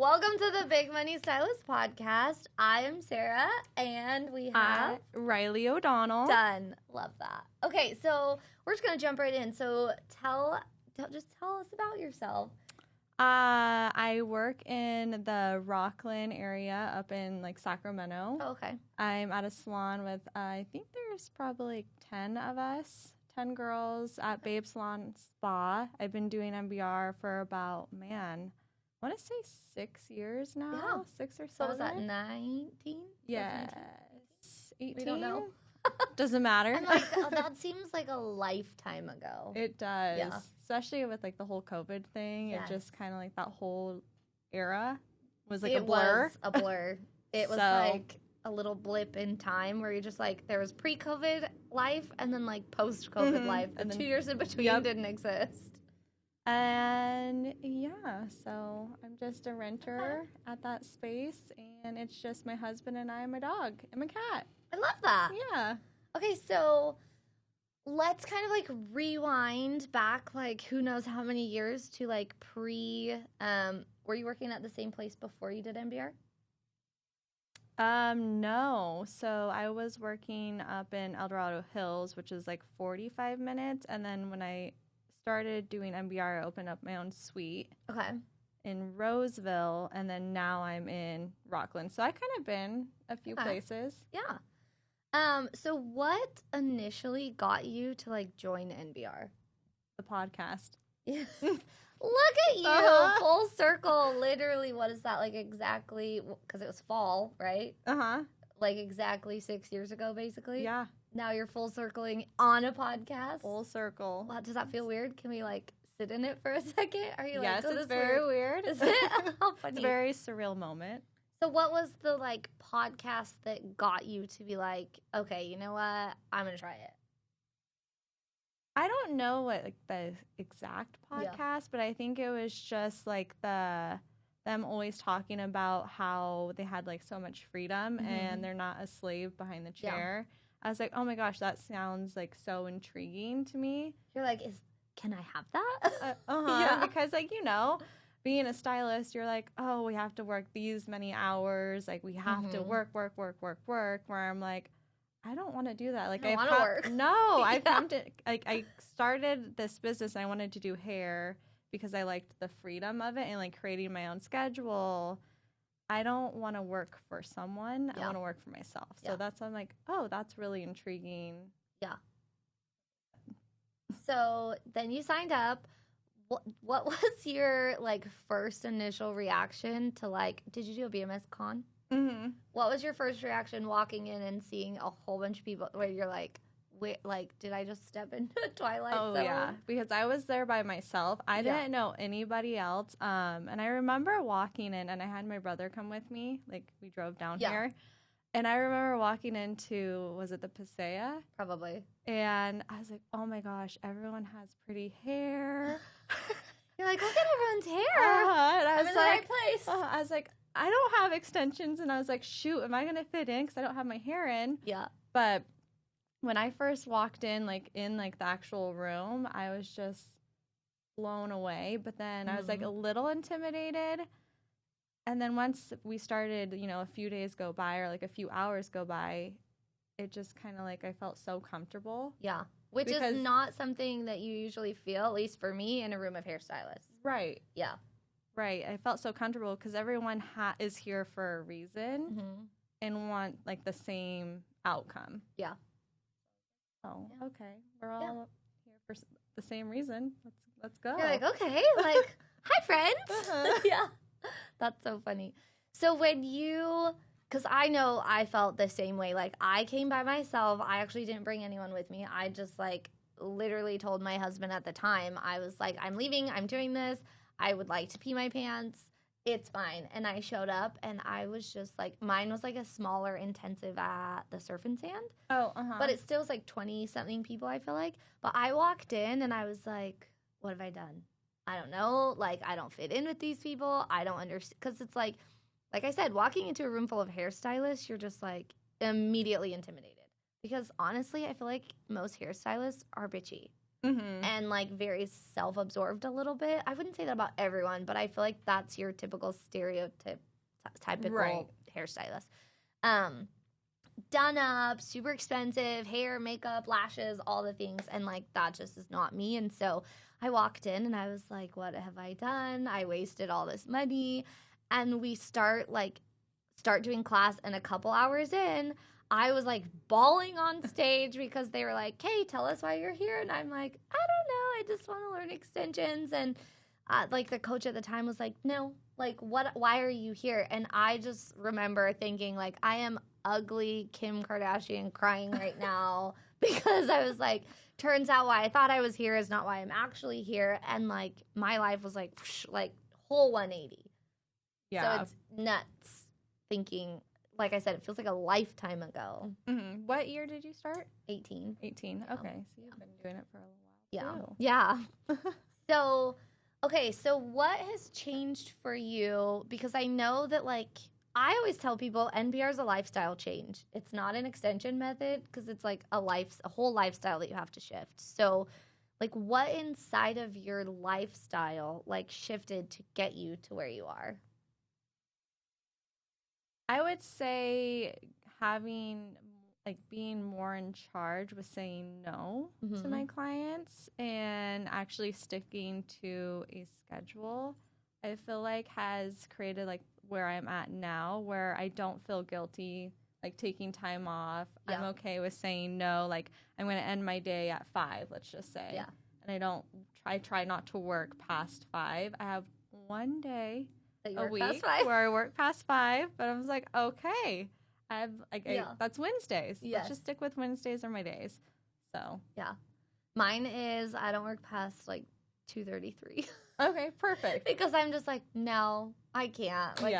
Welcome to the Big Money Stylist podcast. I am Sarah, and we have Riley O'Donnell. Done. Love that. Okay, so we're just gonna jump right in. So tell us about yourself. I work in the Rockland area up in like Sacramento. Oh, okay. I'm at a salon with I think there's probably like 10 of us, 10 girls at Babe Salon Spa. I've been doing MBR for about I want to say 6 years now. Yeah. 6 or 7. So was that 19? Yes. 18. We don't know. Doesn't matter. I'm like, that seems like a lifetime ago. It does. Yeah. Especially with like the whole COVID thing. Yes. It just kind of like that whole era was like a blur. It was a blur. It was like a little blip in time where you're just like, there was pre-COVID life and then like post-COVID life. And then 2 years in between didn't exist. And yeah, so I'm just a renter at that space, and it's just my husband and I and my dog and my cat. I love that. Yeah. Okay, so let's kind of like rewind back, like who knows how many years to like were you working at the same place before you did MBR? No. So I was working up in El Dorado Hills, which is like 45 minutes, and then when I started doing MBR, I opened up my own suite in Roseville, and then now I'm in Rockland. So I kind of been a few places. Yeah. So what initially got you to like join NBR? The podcast. Yeah. Look at you, full circle. Literally, what is that like exactly? Because it was fall, right? Like exactly 6 years ago, basically. Yeah. Now you're full circling on a podcast. Full circle. Wow, does that feel weird? Can we like sit in it for a second? Are you yes, like, it's very weird. Is it? How funny. It's a very surreal moment. So what was the like podcast that got you to be like, okay, you know what? I'm going to try it. I don't know what like the exact podcast, but I think it was just like them always talking about how they had like so much freedom and they're not a slave behind the chair. Yeah. I was like, oh my gosh, that sounds like so intriguing to me. You're like, can I have that? Yeah. Because like, you know, being a stylist, you're like, oh, we have to work these many hours. Like we have to work. Where I'm like, I don't want to do that. Like I want to work. No, I've come to like I started this business and I wanted to do hair because I liked the freedom of it and like creating my own schedule. I don't want to work for someone. I want to work for myself. So that's why I'm like, oh, that's really intriguing. Yeah. So then you signed up. What was your like first initial reaction to like? Did you do a BMS con? Mm-hmm. What was your first reaction walking in and seeing a whole bunch of people where you're like, wait, like, did I just step into Twilight Zone? Oh, yeah, because I was there by myself. I didn't know anybody else. And I remember walking in, and I had my brother come with me. Like, we drove down here. And I remember walking into, was it the Pasea? Probably. And I was like, oh, my gosh, everyone has pretty hair. You're like, look at everyone's hair. And I was I'm in the right place. I was like, I don't have extensions. And I was like, shoot, am I going to fit in? Because I don't have my hair in. Yeah. But when I first walked in the actual room, I was just blown away. But then I was like a little intimidated. And then once we started, you know, a few days go by or like a few hours go by, it just kind of like I felt so comfortable. Yeah. Which is not something that you usually feel, at least for me, in a room of hairstylists. Right. Yeah. Right. I felt so comfortable because everyone is here for a reason and want like the same outcome. Yeah. Oh, okay. We're all here for the same reason. Let's go. You're like, okay, like, hi, friends. Yeah. That's so funny. So when because I know I felt the same way. Like, I came by myself. I actually didn't bring anyone with me. I just, like, literally told my husband at the time, I was like, I'm leaving. I'm doing this. I would like to pee my pants. It's fine. And I showed up, and I was just like, mine was like a smaller intensive at the Surf and Sand. Oh, But it still was like 20-something people, I feel like. But I walked in, and I was like, what have I done? I don't know. Like, I don't fit in with these people. I don't understand. Because it's like I said, walking into a room full of hairstylists, you're just like immediately intimidated. Because honestly, I feel like most hairstylists are bitchy. and like very self-absorbed a little bit. I wouldn't say that about everyone, but I feel like that's your typical typical hairstylist. Done up, super expensive, hair, makeup, lashes, all the things. And like, that just is not me. And so I walked in and I was like, what have I done? I wasted all this money. And we start doing class, and a couple hours in, I was like bawling on stage because they were like, hey, tell us why you're here. And I'm like, I don't know. I just want to learn extensions. And like the coach at the time was like, no, like why are you here? And I just remember thinking like, I am ugly Kim Kardashian crying right now because I was like, turns out why I thought I was here is not why I'm actually here. And like my life was like whole 180. Yeah. So it's nuts thinking, like I said, it feels like a lifetime ago. What year did you start? 18. 18. Yeah. Okay. So you've been doing it for a while. Yeah. Yeah. So, okay. So what has changed for you? Because I know that like, I always tell people NPR is a lifestyle change. It's not an extension method because it's like a whole lifestyle that you have to shift. So like what inside of your lifestyle like shifted to get you to where you are? I would say being more in charge with saying no to my clients and actually sticking to a schedule, I feel like has created like where I'm at now, where I don't feel guilty like taking time off. Yeah. I'm okay with saying no. Like I'm going to end my day at 5, let's just say. Yeah. And I try not to work past 5. I have one day a week where I work past 5, but I was like, okay, I have that's Wednesdays. Yes. Let's just stick with Wednesdays are my days. So yeah, mine is I don't work past like 2:33. Okay, perfect. Because I'm just like, no, I can't. Like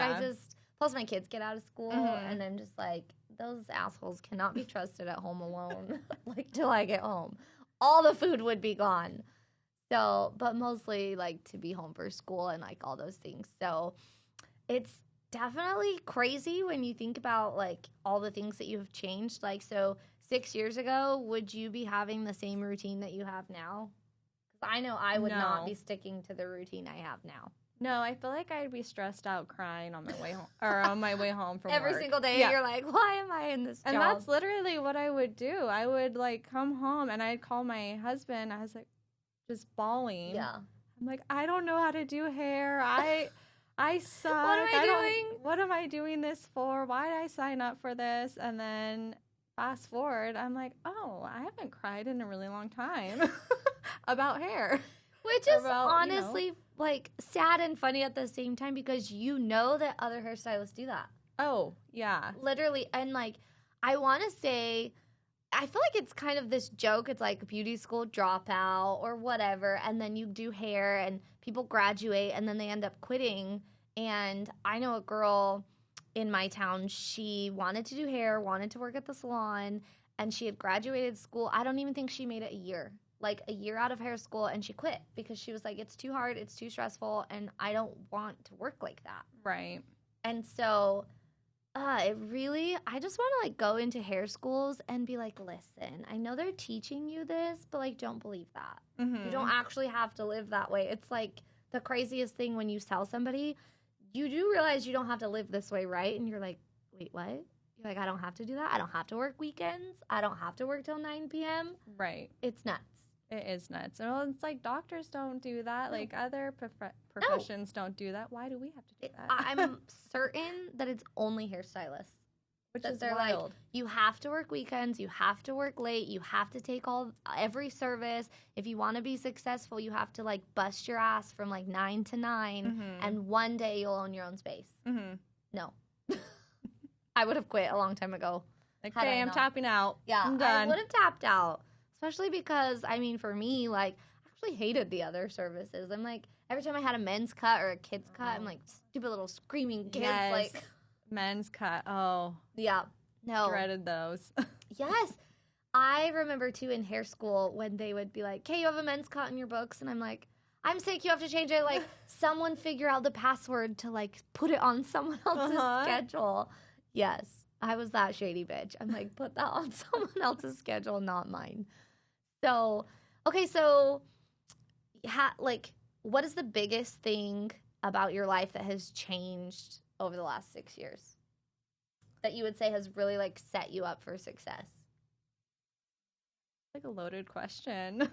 plus my kids get out of school, and I'm just like, those assholes cannot be trusted at home alone. Like till I get home, all the food would be gone. So, but mostly like to be home for school and like all those things. So it's definitely crazy when you think about like all the things that you have changed. Like, so 6 years ago, would you be having the same routine that you have now? Because I know I would not be sticking to the routine I have now. No, I feel like I'd be stressed out crying on my way home or on my way home from every work. single day. Yeah. You're like, why am I in this job? And that's literally what I would do. I would like come home and I'd call my husband. I was like, just bawling. Yeah. I'm like, I don't know how to do hair. I suck. What am I doing? What am I doing this for? Why did I sign up for this? And then fast forward, I'm like, oh, I haven't cried in a really long time about hair. Which is honestly like sad and funny at the same time because you know that other hairstylists do that. Oh, yeah. Literally. And like, I want to say, I feel like it's kind of this joke. It's like beauty school dropout or whatever. And then you do hair and people graduate and then they end up quitting. And I know a girl in my town, she wanted to do hair, wanted to work at the salon, and she had graduated school. I don't even think she made it a year out of hair school, and she quit because she was like, it's too hard, it's too stressful, and I don't want to work like that. Right. And so I just want to like go into hair schools and be like, listen, I know they're teaching you this, but like, don't believe that. You don't actually have to live that way. It's like the craziest thing when you tell somebody, you do realize you don't have to live this way, right? And you're like, wait, what? You're like, I don't have to do that. I don't have to work weekends. I don't have to work till 9 p.m. Right. It's nuts. It is nuts. Well, it's like doctors don't do that. No. Like other professions don't do that. Why do we have to do that? I'm certain that it's only hairstylists. Which is they're wild. Like, you have to work weekends. You have to work late. You have to take every service. If you want to be successful, you have to like bust your ass from like 9 to 9. And one day you'll own your own space. No. I would have quit a long time ago. Like, okay, I'm tapping out. Yeah, I'm done. I would have tapped out. Especially because, I mean, for me, like, I actually hated the other services. I'm like, every time I had a men's cut or a kid's cut, I'm like, stupid little screaming kids. Yes. Like, men's cut. Oh. Yeah. No. Dreaded those. Yes. I remember, too, in hair school when they would be like, okay, you have a men's cut in your books. And I'm like, I'm sick. You have to change it. Like, someone figure out the password to, like, put it on someone else's schedule. Yes. I was that shady bitch. I'm like, put that on someone else's schedule, not mine. So, Okay, so like, what is the biggest thing about your life that has changed over the last 6 years that you would say has really like set you up for success? Like a loaded question.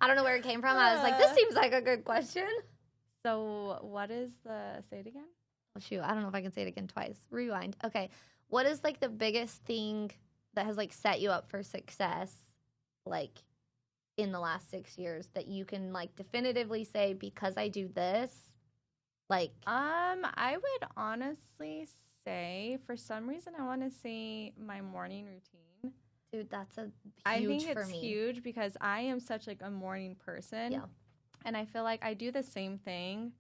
I don't know where it came from. I was like, this seems like a good question. So what is say it again? Oh, shoot, I don't know if I can say it again twice. Rewind. Okay. What is like the biggest thing that has like set you up for success, like in the last 6 years that you can like definitively say, because I do this, like? I would honestly say, for some reason, I want to say my morning routine. Dude, that's a huge I think for it's me. huge because I am such like a morning person. Yeah. And I feel like I do the same thing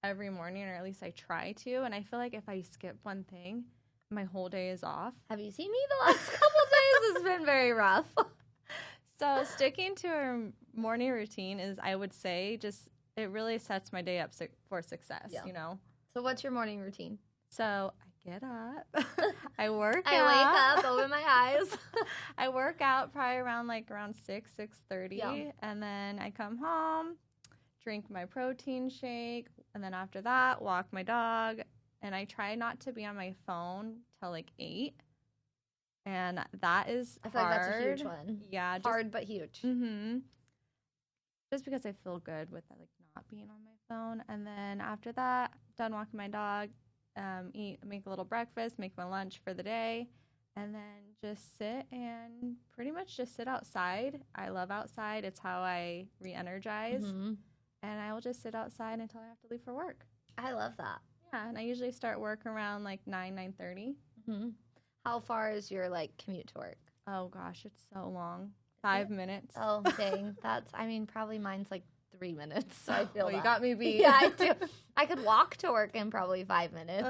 every morning, or at least I try to. And I feel like if I skip one thing, my whole day is off. Have you seen me the last couple days? It's been very rough. So sticking to a morning routine is, I would say, just it really sets my day up for success, you know? So what's your morning routine? So I get up, I work out. I wake up, open my eyes. I work out probably around 6:30, Yeah. and then I come home, drink my protein shake, and then after that, walk my dog, and I try not to be on my phone till 8. And that is I feel hard. like that's a huge one. Yeah. Hard but huge. Mm-hmm. Just because I feel good with not being on my phone. And then after that, done walking my dog, make a little breakfast, make my lunch for the day, and then just sit and pretty much just sit outside. I love outside. It's how I re-energize. Mm-hmm. And I will just sit outside until I have to leave for work. I love that. Yeah, and I usually start work around 9:30. Mm-hmm. How far is your commute to work? Oh gosh, it's so long. 5 minutes. Oh dang, probably mine's 3 minutes. So I feel well, that. you got me beat. Yeah, I do. I could walk to work in probably 5 minutes.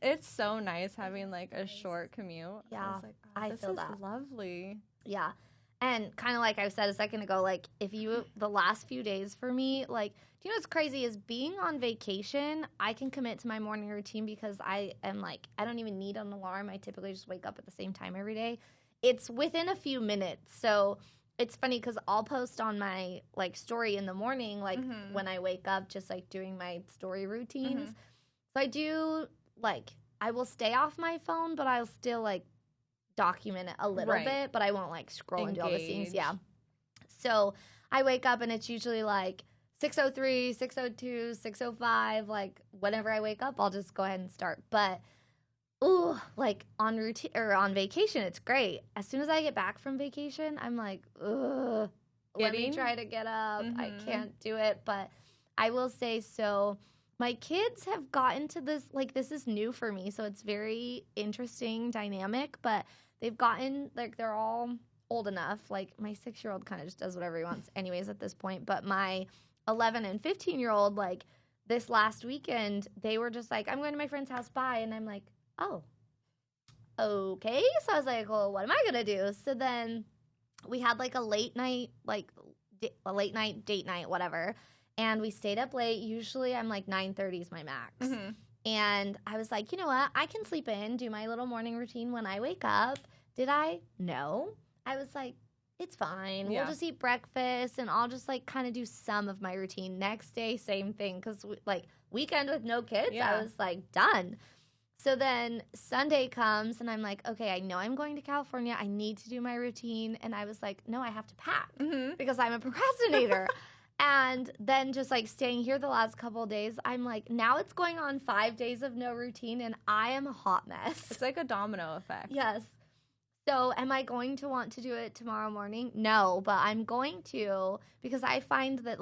It's so nice having a short commute. Yeah, I feel is that. Lovely. Yeah. And kind of like I said a second ago, the last few days for me, do you know what's crazy is being on vacation, I can commit to my morning routine because I am I don't even need an alarm. I typically just wake up at the same time every day. It's within a few minutes. So it's funny because I'll post on my story in the morning, when I wake up, just doing my story routines. So I do I will stay off my phone, but I'll still document it a little bit, but I won't scroll and do all the things. Yeah. So I wake up and it's usually 6:03, 6:02, 6:05. Whenever I wake up, I'll just go ahead and start. But on routine or on vacation, it's great. As soon as I get back from vacation, I'm ugh, let me try to get up. I can't do it. But I will say so. My kids have gotten to this, this is new for me, so it's very interesting dynamic, but they've gotten, they're all old enough. My 6-year-old kind of just does whatever he wants anyways at this point, but my 11 and 15-year-old, this last weekend, they were just I'm going to my friend's house, bye, and I'm oh, okay. So I was well, what am I going to do? So then we had a late night, date night, whatever. And we stayed up late. Usually I'm 9:30 is my max. And I was you know what? I can sleep in, do my little morning routine when I wake up. Did I? No. I was it's fine. Yeah. We'll just eat breakfast and I'll just kind of do some of my routine. Next day, same thing. Because weekend with no kids, I was done. So then Sunday comes and I'm okay, I know I'm going to California. I need to do my routine. And I was no, I have to pack because I'm a procrastinator. And then just staying here the last couple of days, I'm now it's going on 5 days of no routine and I am a hot mess. It's like a domino effect. Yes. So am I going to want to do it tomorrow morning? No, but I'm going to because I find that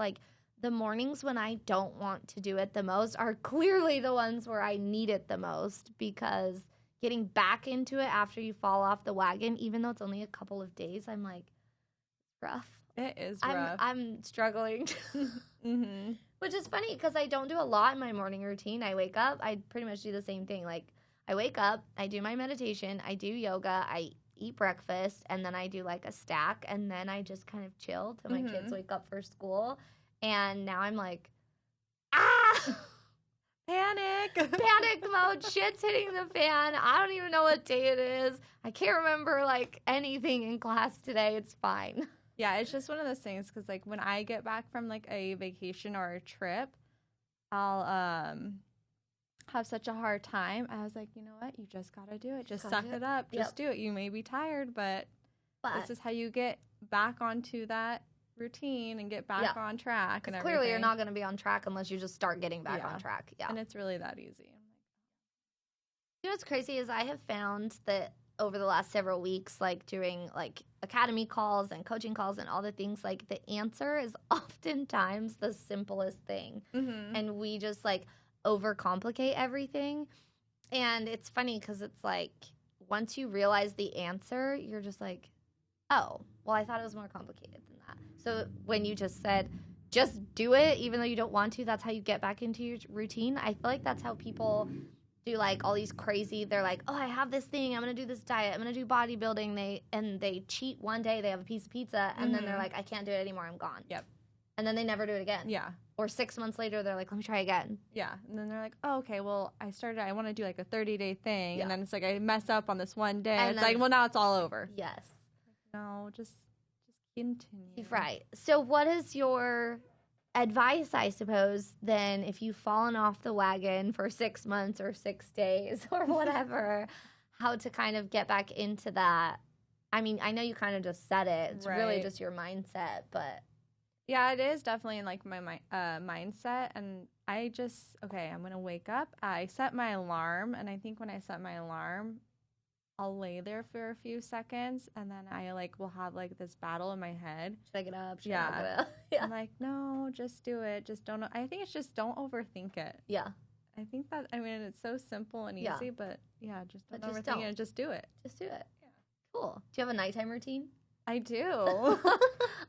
the mornings when I don't want to do it the most are clearly the ones where I need it the most because getting back into it after you fall off the wagon, even though it's only a couple of days, I'm rough. It is rough. I'm struggling. Which is funny because I don't do a lot in my morning routine. I wake up, I pretty much do the same thing. I wake up, I do my meditation, I do yoga, I eat breakfast, and then I do a stack, and then I just kind of chill till my kids wake up for school. And now I'm panic mode. Shit's hitting the fan. I don't even know what day it is. I can't remember anything in class today. It's fine. Yeah, it's just one of those things because, like, when I get back from, like, a vacation or a trip, I'll have such a hard time. I was like, you know what? You just got to do it. Just suck it up. Just do it. You may be tired, but this is how you get back onto that routine and get back on track. And clearly you're not going to be on track unless you just start getting back on track. Yeah. And it's really that easy. You know what's crazy is I have found that over the last several weeks, like doing like academy calls and coaching calls and all the things, like the answer is oftentimes the simplest thing. Mm-hmm. And we just like overcomplicate everything. And it's funny because it's like once you realize the answer, you're just like, oh, well, I thought it was more complicated than that. So when you just said, just do it, even though you don't want to, that's how you get back into your routine. I feel like that's how people do like all these crazy, they're like, oh, I have this thing, I'm going to do this diet, I'm going to do bodybuilding. They cheat one day, they have a piece of pizza, and then they're like, I can't do it anymore, I'm gone. Yep. And then they never do it again. Yeah. Or 6 months later, they're like, let me try again. Yeah. And then they're like, oh, okay, well, I want to do like a 30-day thing. Yeah. And then it's like I mess up on this one day. And it's like, well, now it's all over. Yes. No, just continue. Right. So what is your advice, I suppose, then if you've fallen off the wagon for 6 months or 6 days or whatever, how to kind of get back into that? I mean, I know you kind of just said it. It's really just your mindset, but. Yeah, it is definitely in like my mindset. And I just, I'm going to wake up. I set my alarm. And I think when I set my alarm, I'll lay there for a few seconds, and then I like will have like this battle in my head. Should I get up? Should I not get up? Yeah. I'm like, no, just do it. Just don't. I think it's just don't overthink it. Yeah. I think that, I mean, it's so simple and easy, but just don't overthink it and just do it. Just do it. Yeah. Cool. Do you have a nighttime routine? I do.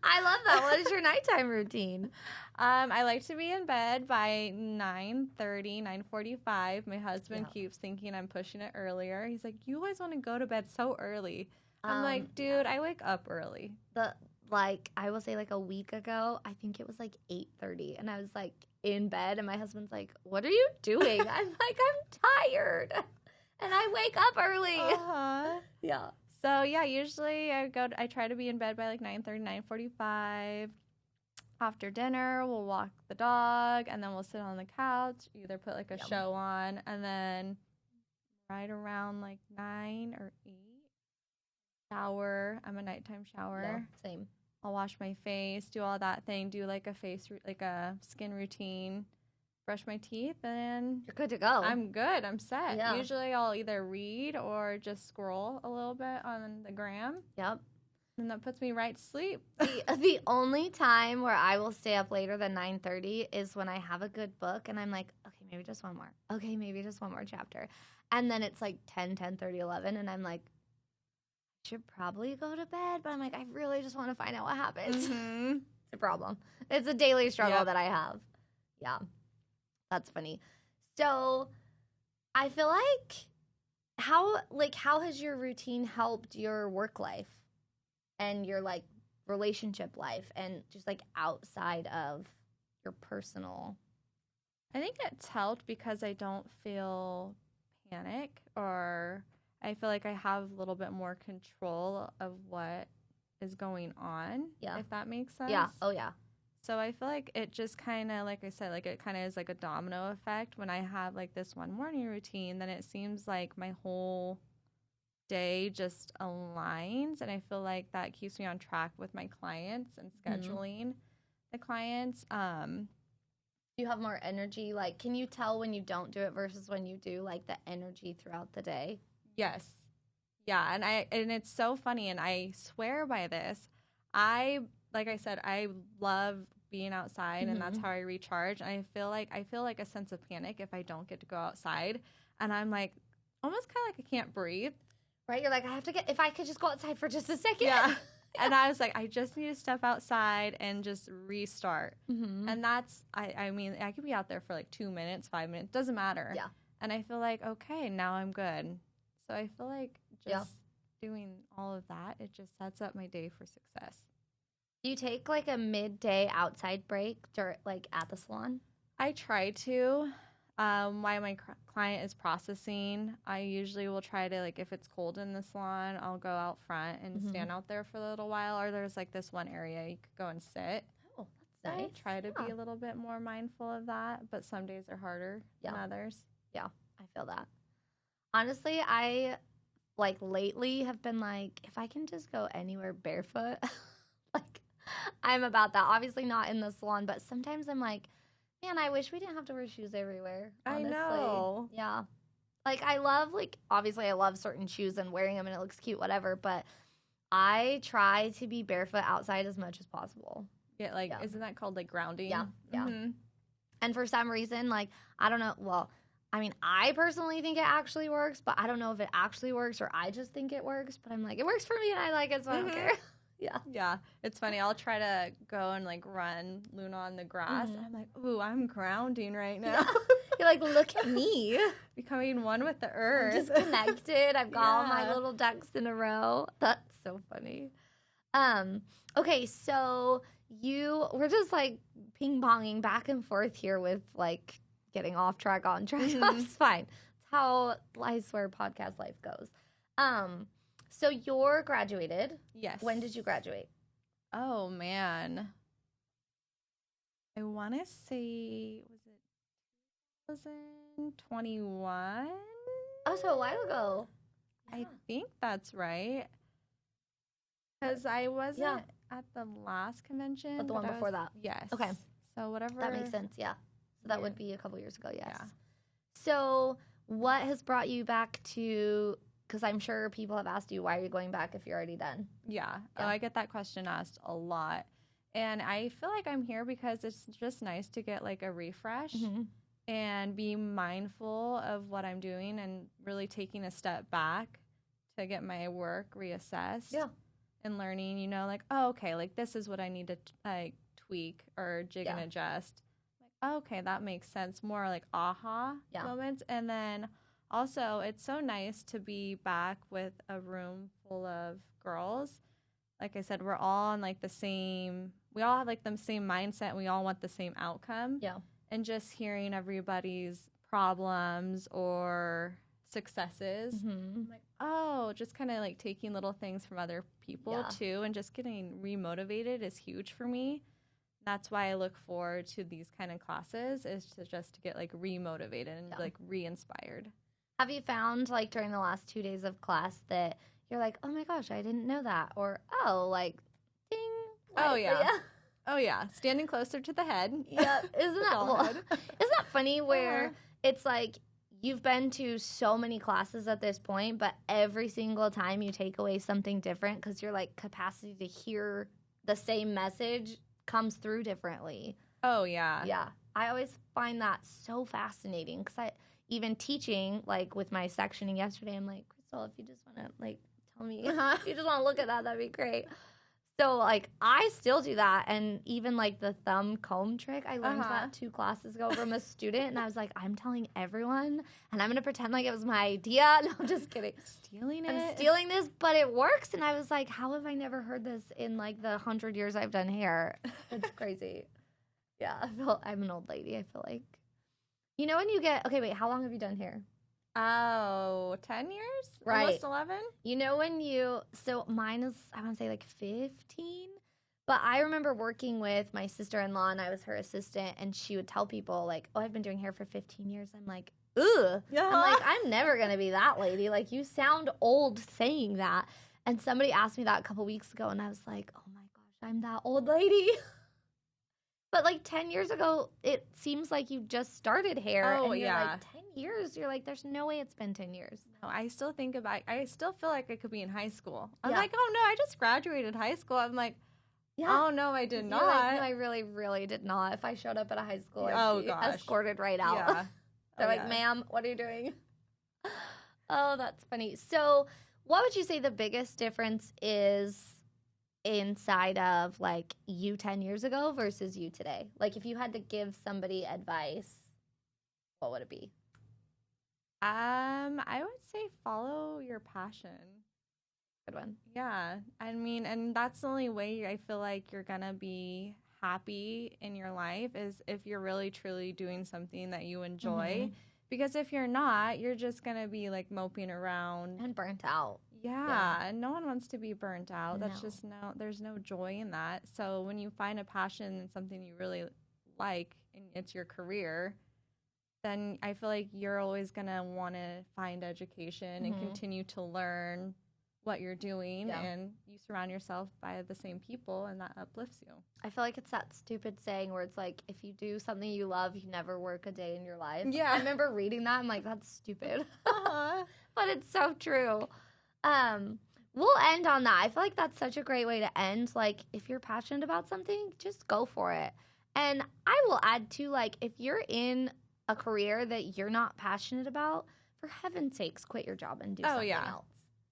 I love that. What is your nighttime routine? I like to be in bed by 9:30, 9:45. My husband keeps thinking I'm pushing it earlier. He's like, you always want to go to bed so early. I'm like, dude, I wake up early. I will say like a week ago, I think it was like 8:30, and I was like in bed, and my husband's like, what are you doing? I'm like, I'm tired, and I wake up early. Uh-huh. Yeah. So, usually I try to be in bed by like 9:30, 9:45. After dinner, we'll walk the dog, and then we'll sit on the couch, either put like a show on, and then right around like 9 or 8, shower. I'm a nighttime shower. Yeah, same. I'll wash my face, do all that thing, do like a skin routine, brush my teeth, and you're good to go. I'm good. I'm set. Yeah. Usually I'll either read or just scroll a little bit on the gram. Yep. And that puts me right to sleep. The only time where I will stay up later than 9:30 is when I have a good book and I'm like, okay, maybe just one more. Okay, maybe just one more chapter. And then it's like 10:30, 11, and I'm like, I should probably go to bed, but I'm like, I really just want to find out what happens. Mm-hmm. It's a problem. It's a daily struggle that I have. Yeah. That's funny. So I feel like how has your routine helped your work life and your like relationship life and just like outside of your personal? I think it's helped because I don't feel panic, or I feel like I have a little bit more control of what is going on. Yeah. If that makes sense. Yeah. Oh yeah. So I feel like it just kind of, like I said, like it kind of is like a domino effect. When I have like this one morning routine, then it seems like my whole day just aligns. And I feel like that keeps me on track with my clients and scheduling the clients. You have more energy. Like, can you tell when you don't do it versus when you do, like the energy throughout the day? Yes. Yeah. And it's so funny. And I swear by this. Like I said, I love being outside, and that's how I recharge. And I feel like a sense of panic if I don't get to go outside, and I'm like almost kind of like I can't breathe. Right? You're like, if I could just go outside for just a second. Yeah. And I was like, I just need to step outside and just restart. Mm-hmm. And that's, I mean, I could be out there for like 2 minutes, 5 minutes, doesn't matter. Yeah. And I feel like, okay, now I'm good. So I feel like just doing all of that, it just sets up my day for success. Do you take like a midday outside break like at the salon? I try to. While my client is processing, I usually will try to, like, if it's cold in the salon, I'll go out front and stand out there for a little while. Or there's, like, this one area you could go and sit. Oh, that's nice. I try to be a little bit more mindful of that, but some days are harder than others. Yeah, I feel that. Honestly, I, like, lately have been like, if I can just go anywhere barefoot, like, I'm about that. Obviously not in the salon, but sometimes I'm like, man, I wish we didn't have to wear shoes everywhere. Honestly. I know. Yeah. Like, I love, like, obviously I love certain shoes and wearing them and it looks cute, whatever, but I try to be barefoot outside as much as possible. Yeah, like, isn't that called, like, grounding? Yeah, yeah. Mm-hmm. And for some reason, like, I don't know, well, I mean, I personally think it actually works, but I don't know if it actually works or I just think it works, but I'm like, it works for me and I like it, so I don't care. Yeah. Yeah. It's funny. I'll try to go and, like, run Luna on the grass. And I'm like, ooh, I'm grounding right now. Yeah. You're like, look at me. Becoming one with the earth. I'm just connected. I've got all my little ducks in a row. That's so funny. Okay, so we're just, like, ping-ponging back and forth here with, like, getting off track, on track. It's fine. It's how I swear podcast life goes. So you're graduated. Yes. When did you graduate? Oh, man. I want to say, was it 2021? Oh, so a while ago. I think that's right. Because I wasn't at the last convention. But the one before that. Yes. Okay. So whatever. That makes sense, yeah. So that would be a couple years ago, yes. Yeah. So what has brought you back to, because I'm sure people have asked you, why are you going back if you're already done? Yeah. Oh, I get that question asked a lot. And I feel like I'm here because it's just nice to get, like, a refresh and be mindful of what I'm doing and really taking a step back to get my work reassessed. Yeah. And learning, you know, like, oh, okay, like, this is what I need to, like, tweak or jig and adjust. Like, oh, okay, that makes sense. More like aha moments. And then also, it's so nice to be back with a room full of girls. Like I said, we're all on, like, we all have, like, the same mindset. We all want the same outcome. Yeah. And just hearing everybody's problems or successes. I'm like, oh, just kind of, like, taking little things from other people too, and just getting remotivated is huge for me. That's why I look forward to these kind of classes, is to just to get, like, remotivated and like re-inspired. Have you found, like, during the last 2 days of class that you're like, oh my gosh, I didn't know that, or oh, like, ding? Like, oh yeah. Oh yeah, standing closer to the head. Yeah, isn't that funny? Where it's like, you've been to so many classes at this point, but every single time you take away something different because your, like, capacity to hear the same message comes through differently. Oh, yeah. Yeah. I always find that so fascinating because even teaching, like, with my sectioning yesterday, I'm like, Crystal, if you just want to, like, tell me, if you just want to look at that, that'd be great. So, like, I still do that. And even, like, the thumb comb trick, I learned that 2 classes ago from a student. And I was like, I'm telling everyone. And I'm going to pretend like it was my idea. No, I'm just kidding. I'm stealing this, but it works. And I was like, how have I never heard this in, like, the 100 years I've done hair? It's crazy. Yeah, I'm an old lady, I feel like. You know when you get, okay, wait, how long have you done hair? Oh, 10 years? Right. Almost 11? You know so mine is, I want to say, like, 15. But I remember working with my sister-in-law, and I was her assistant, and she would tell people, like, oh, I've been doing hair for 15 years. I'm like, ugh. Yeah. I'm like, I'm never going to be that lady. Like, you sound old saying that. And somebody asked me that a couple weeks ago, and I was like, oh, my gosh, I'm that old lady. But, like, 10 years ago, it seems like you just started hair. Oh, and you're yeah. like, 10 years? You're like, there's no way it's been 10 years. No, I still feel like I could be in high school. I'm like, oh, no, I just graduated high school. I'm like, oh, no, I did not. Like, no, I really, really did not. If I showed up at a high school, I'd be escorted right out. Yeah. They're like, ma'am, what are you doing? Oh, that's funny. So what would you say the biggest difference is inside of, like, you 10 years ago versus you today? Like, if you had to give somebody advice, what would it be? I would say follow your passion. Good one. Yeah. I mean, and that's the only way I feel like you're going to be happy in your life is if you're really truly doing something that you enjoy. Because if you're not, you're just going to be like moping around and burnt out. Yeah, no one wants to be burnt out. That's No. just there's no joy in that. So when you find a passion in something you really like and it's your career, then I feel like you're always going to want to find education and continue to learn what you're doing, and you surround yourself by the same people, and that uplifts you. I feel like it's that stupid saying where it's like, if you do something you love, you never work a day in your life. Yeah. I remember reading that. I'm like, that's stupid. But it's so true. We'll end on that. I feel like that's such a great way to end. Like, if you're passionate about something, just go for it. And I will add too, like, if you're in a career that you're not passionate about, for heaven's sakes, quit your job and do something else.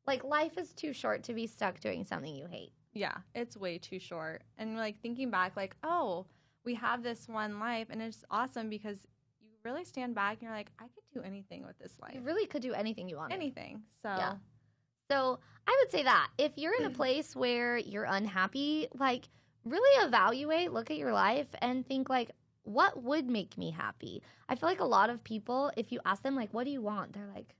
Like, life is too short to be stuck doing something you hate. Yeah, it's way too short. And, like, thinking back, like, oh, we have this one life, and it's awesome because you really stand back and you're like, I could do anything with this life. You really could do anything you want. Anything. So, yeah. So I would say that if you're in a place where you're unhappy, like, really evaluate, look at your life, and think, like, what would make me happy? I feel like a lot of people, if you ask them, like, what do you want? They're like,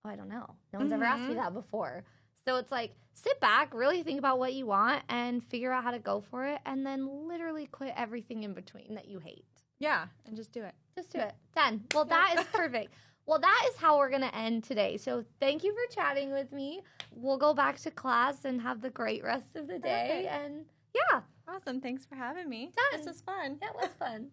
oh, I don't know. No one's ever asked me that before. So it's like, sit back, really think about what you want, and figure out how to go for it, and then literally quit everything in between that you hate. Yeah, and just do it. Just do it. Done. Well, that is perfect. Well, that is how we're going to end today. So thank you for chatting with me. We'll go back to class and have the great rest of the day. And yeah. Awesome. Thanks for having me. Done. This was fun. That was fun.